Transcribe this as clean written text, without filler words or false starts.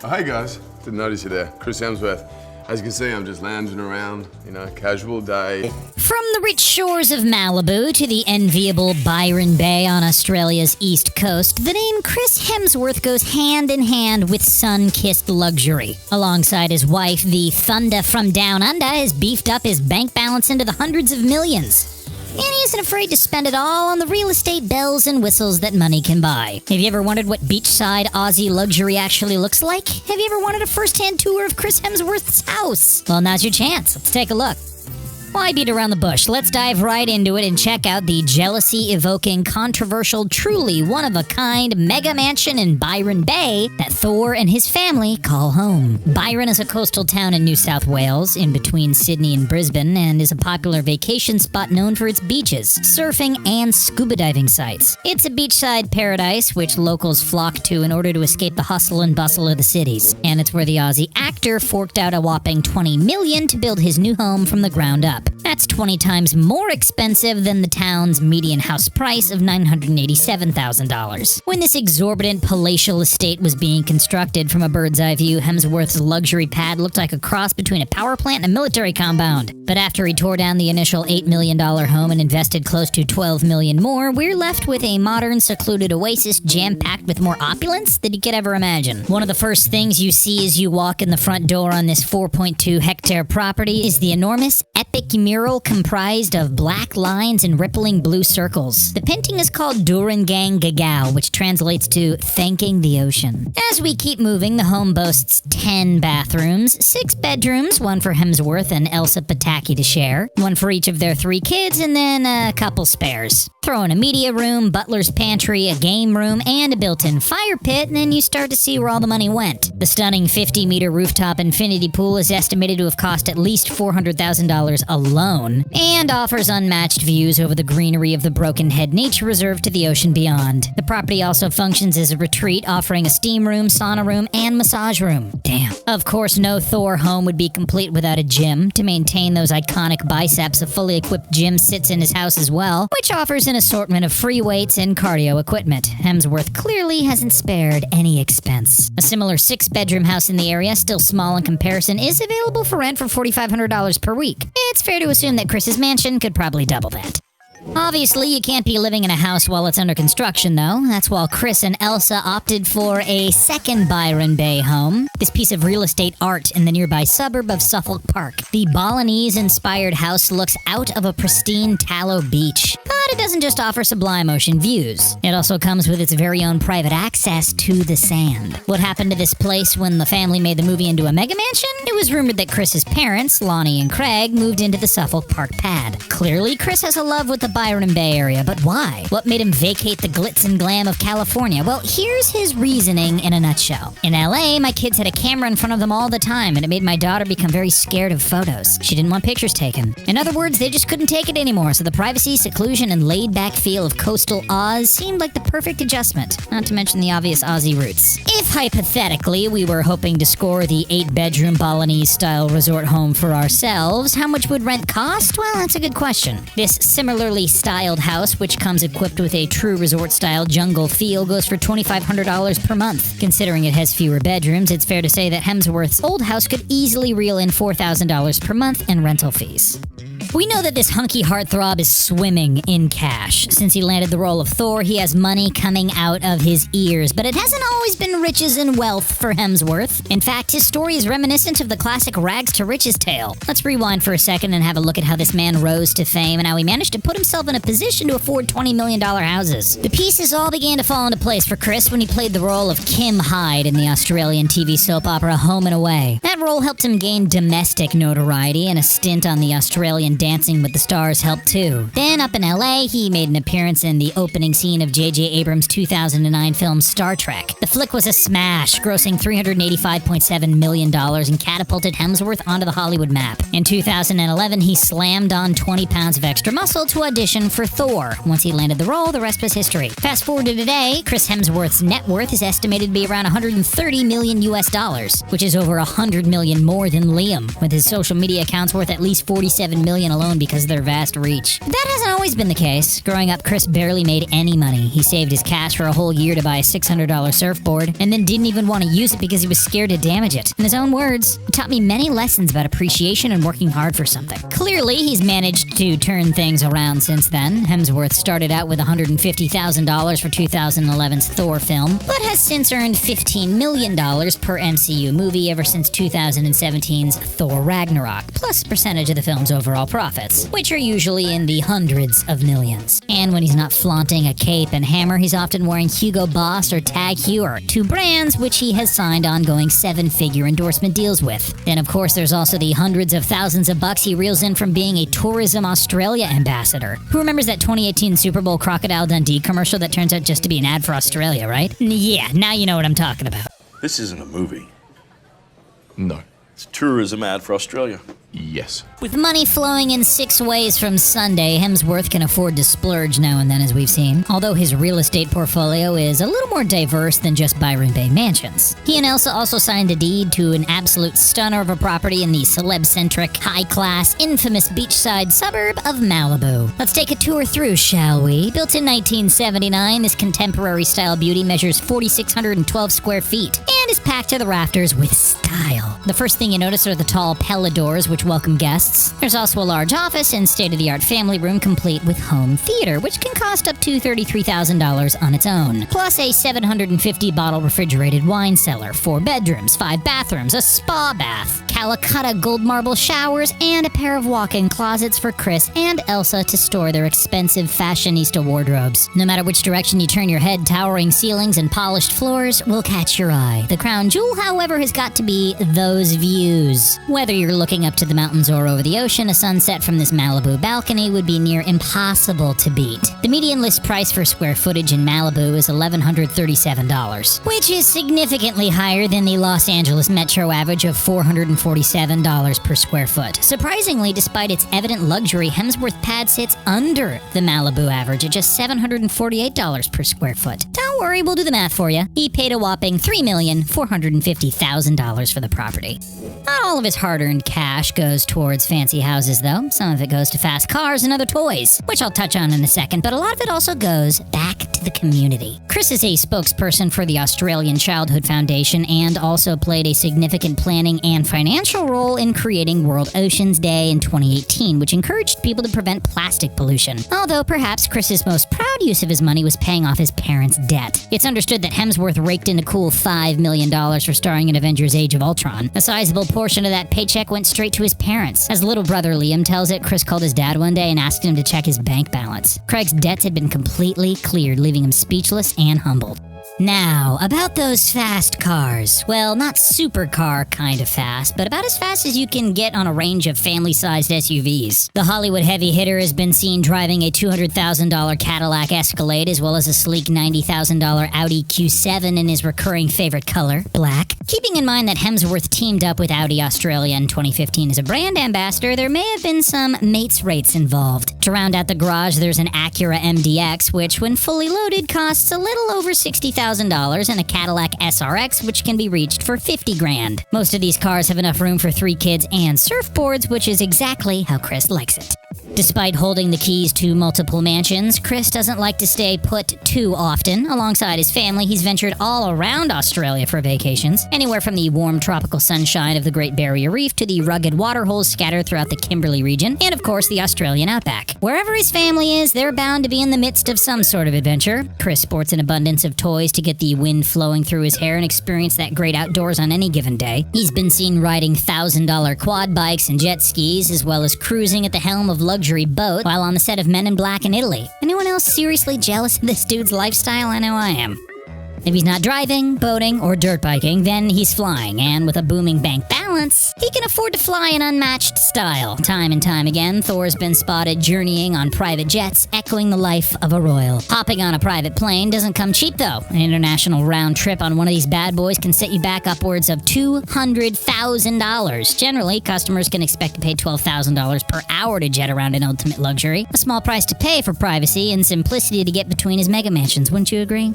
Oh, hey guys, didn't notice you there. Chris Hemsworth. As you can see, I'm just lounging around, casual day. From the rich shores of Malibu to the enviable Byron Bay on Australia's east coast, the name Chris Hemsworth goes hand in hand with sun-kissed luxury. Alongside his wife, the Thunder from Down Under has beefed up his bank balance into the hundreds of millions. And he isn't afraid to spend it all on the real estate bells and whistles that money can buy. Have you ever wondered what beachside Aussie luxury actually looks like? Have you ever wanted a first-hand tour of Chris Hemsworth's house? Well, now's your chance. Let's take a look. Why beat around the bush? Let's dive right into it and check out the jealousy-evoking, controversial, truly one-of-a-kind mega mansion in Byron Bay that Thor and his family call home. Byron is a coastal town in New South Wales, in between Sydney and Brisbane, and is a popular vacation spot known for its beaches, surfing, and scuba diving sites. It's a beachside paradise which locals flock to in order to escape the hustle and bustle of the cities. And it's where the Aussie actor forked out a whopping $20 million to build his new home from the ground up. That's 20 times more expensive than the town's median house price of $987,000. When this exorbitant palatial estate was being constructed from a bird's eye view, Hemsworth's luxury pad looked like a cross between a power plant and a military compound. But after he tore down the initial $8 million home and invested close to $12 million more, we're left with a modern, secluded oasis jam-packed with more opulence than you could ever imagine. One of the first things you see as you walk in the front door on this 4.2-hectare property is the enormous, epic mural comprised of black lines and rippling blue circles. The painting is called Durangang Gagao, which translates to thanking the ocean. As we keep moving, the home boasts 10 bathrooms, 6 bedrooms, one for Hemsworth and Elsa Pataki to share, one for each of their 3 kids, and then a couple spares. Throw in a media room, butler's pantry, a game room, and a built-in fire pit, and then you start to see where all the money went. The stunning 50-meter rooftop infinity pool is estimated to have cost at least $400,000 alone, and offers unmatched views over the greenery of the Broken Head Nature Reserve to the ocean beyond. The property also functions as a retreat, offering a steam room, sauna room, and massage room. Damn. Of course, no Thor home would be complete without a gym. To maintain those iconic biceps, a fully equipped gym sits in his house as well, which offers an assortment of free weights and cardio equipment. Hemsworth clearly hasn't spared any expense. A similar 6-bedroom house in the area, still small in comparison, is available for rent for $4,500 per week. It's fair to assume that Chris's mansion could probably double that. Obviously, you can't be living in a house while it's under construction, though. That's why Chris and Elsa opted for a second Byron Bay home. This piece of real estate art in the nearby suburb of Suffolk Park. The Balinese-inspired house looks out of a pristine tallow beach. But it doesn't just offer sublime ocean views. It also comes with its very own private access to the sand. What happened to this place when the family made the movie into a mega mansion? It was rumored that Chris's parents, Lonnie and Craig, moved into the Suffolk Park pad. Clearly, Chris has a love with the Byron Bay area, but why? What made him vacate the glitz and glam of California? Well, here's his reasoning in a nutshell. In LA, my kids had a camera in front of them all the time, and it made my daughter become very scared of photos. She didn't want pictures taken. In other words, they just couldn't take it anymore, so the privacy, seclusion, and laid-back feel of coastal Oz seemed like the perfect adjustment, not to mention the obvious Aussie roots. If, hypothetically, we were hoping to score the 8-bedroom Balinese-style resort home for ourselves, how much would rent cost? Well, that's a good question. This similarly styled house, which comes equipped with a true resort-style jungle feel, goes for $2,500 per month. Considering it has fewer bedrooms, it's fair to say that Hemsworth's old house could easily reel in $4,000 per month in rental fees. We know that this hunky heartthrob is swimming in cash. Since he landed the role of Thor, he has money coming out of his ears, but it hasn't always been riches and wealth for Hemsworth. In fact, his story is reminiscent of the classic rags to riches tale. Let's rewind for a second and have a look at how this man rose to fame and how he managed to put himself in a position to afford $20 million houses. The pieces all began to fall into place for Chris when he played the role of Kim Hyde in the Australian TV soap opera Home and Away. That role helped him gain domestic notoriety, and a stint on the Australian Dancing with the Stars helped too. Then up in LA, he made an appearance in the opening scene of J.J. Abrams' 2009 film Star Trek. The flick was a smash, grossing $385.7 million and catapulted Hemsworth onto the Hollywood map. In 2011, he slammed on 20 pounds of extra muscle to audition for Thor. Once he landed the role, the rest was history. Fast forward to today, Chris Hemsworth's net worth is estimated to be around $130 million US, which is over $100 million million more than Liam, with his social media accounts worth at least $47 million alone because of their vast reach. But that hasn't always been the case. Growing up, Chris barely made any money. He saved his cash for a whole year to buy a $600 surfboard, and then didn't even want to use it because he was scared to damage it. In his own words, it taught me many lessons about appreciation and working hard for something. Clearly, he's managed to turn things around since then. Hemsworth started out with $150,000 for 2011's Thor film, but has since earned $15 million per MCU movie ever since 2017's Thor Ragnarok, plus a percentage of the film's overall profits, which are usually in the hundreds of millions. And when he's not flaunting a cape and hammer, he's often wearing Hugo Boss or Tag Heuer, two brands which he has signed ongoing seven-figure endorsement deals with. Then, of course, there's also the hundreds of thousands of bucks he reels in from being a Tourism Australia ambassador. Who remembers that 2018 Super Bowl Crocodile Dundee commercial that turns out just to be an ad for Australia, right? Yeah, now you know what I'm talking about. This isn't a movie. No. It's a tourism ad for Australia. Yes. With money flowing in 6 ways from Sunday, Hemsworth can afford to splurge now and then, as we've seen, although his real estate portfolio is a little more diverse than just Byron Bay mansions. He and Elsa also signed a deed to an absolute stunner of a property in the celeb-centric, high-class, infamous beachside suburb of Malibu. Let's take a tour through, shall we? Built in 1979, this contemporary-style beauty measures 4,612 square feet and is packed to the rafters with style. The first thing you notice are the tall Pella doors, which welcome guests. There's also a large office and state-of-the-art family room complete with home theater, which can cost up to $33,000 on its own. Plus a 750-bottle refrigerated wine cellar, 4 bedrooms, 5 bathrooms, a spa bath, Calcutta gold marble showers, and a pair of walk-in closets for Chris and Elsa to store their expensive fashionista wardrobes. No matter which direction you turn your head, towering ceilings and polished floors will catch your eye. The crown jewel, however, has got to be those views. Whether you're looking up to the mountains or over the ocean, a sunset from this Malibu balcony would be near impossible to beat. The median list price for square footage in Malibu is $1,137, which is significantly higher than the Los Angeles metro average of $447 per square foot. Surprisingly, despite its evident luxury, Hemsworth pad sits under the Malibu average at just $748 per square foot. Don't worry, we'll do the math for you. He paid a whopping $3,450,000 for the property. Not all of his hard-earned cash goes towards fancy houses, though. Some of it goes to fast cars and other toys, which I'll touch on in a second, but a lot of it also goes back to the community. Chris is a spokesperson for the Australian Childhood Foundation and also played a significant planning and financial role in creating World Oceans Day in 2018, which encouraged people to prevent plastic pollution. Although perhaps Chris's most proud use of his money was paying off his parents' debt. It's understood that Hemsworth raked in a cool $5 million for starring in Avengers Age of Ultron. A sizable portion of that paycheck went straight to his parents. As little brother Liam tells it, Chris called his dad one day and asked him to check his bank balance. Craig's debts had been completely cleared, leaving him speechless and humbled. Now, about those fast cars. Well, not supercar kind of fast, but about as fast as you can get on a range of family-sized SUVs. The Hollywood heavy hitter has been seen driving a $200,000 Cadillac Escalade as well as a sleek $90,000 Audi Q7 in his recurring favorite color, black. Keeping in mind that Hemsworth teamed up with Audi Australia in 2015 as a brand ambassador, there may have been some mates rates involved. To round out the garage, there's an Acura MDX, which when fully loaded costs a little over $60,000, and a Cadillac SRX, which can be reached for $50,000. Most of these cars have enough room for 3 kids and surfboards, which is exactly how Chris likes it. Despite holding the keys to multiple mansions, Chris doesn't like to stay put too often. Alongside his family, he's ventured all around Australia for vacations, anywhere from the warm tropical sunshine of the Great Barrier Reef to the rugged waterholes scattered throughout the Kimberley region, and of course the Australian outback. Wherever his family is, they're bound to be in the midst of some sort of adventure. Chris sports an abundance of toys to get the wind flowing through his hair and experience that great outdoors on any given day. He's been seen riding $1,000 quad bikes and jet skis, as well as cruising at the helm of luxury boat while on the set of Men in Black in Italy. Anyone else seriously jealous of this dude's lifestyle? I know I am. If he's not driving, boating, or dirt biking, then he's flying, and with a booming bank balance, he can afford to fly in unmatched style. Time and time again, Thor's been spotted journeying on private jets, echoing the life of a royal. Hopping on a private plane doesn't come cheap, though. An international round trip on one of these bad boys can set you back upwards of $200,000. Generally, customers can expect to pay $12,000 per hour to jet around in ultimate luxury. A small price to pay for privacy and simplicity to get between his mega mansions, wouldn't you agree?